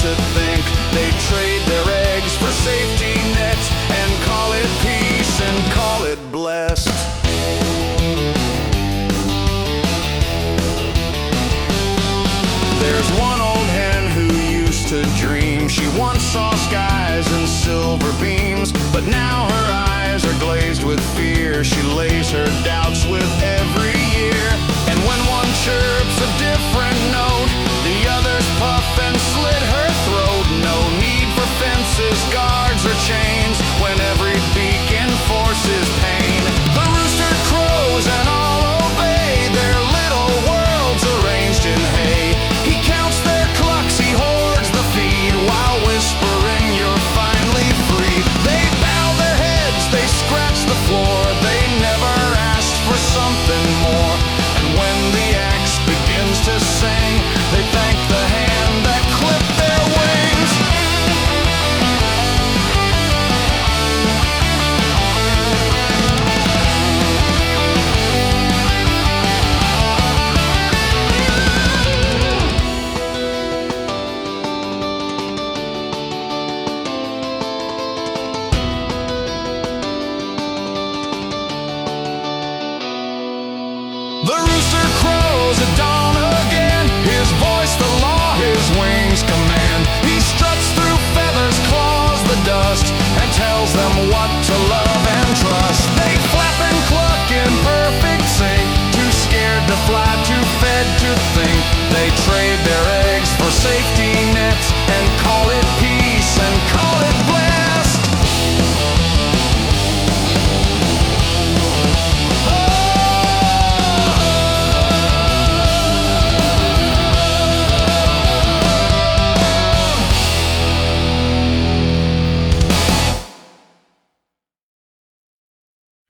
to think they trade their eggs for safety nets and call it peace and call it blessed. There's one old hen who used to dream she once saw skies and silver beams, but now her eyes are glazed with fear. She lays her doubts with every year, and when one chirps a different note, the others puff and slit her throat. No need for fences, guards, or chains when every beak enforces pain. The rooster crows and all obey, their little worlds arranged in hay. He counts their clucks, he hoards the feed, while whispering you're finally free. They bow their heads, they scratch the floor, they never asked for something more. And when the axe begins to sing, they thank the hand that clipped their wings. The rooster crows at dawn again, his voice the law, his wings command. He struts through feathers, claws the dust, and tells them what to love and trust. They flap and cluck in perfect sync, too scared to fly, too fed to think. They trade their eggs for safety nets and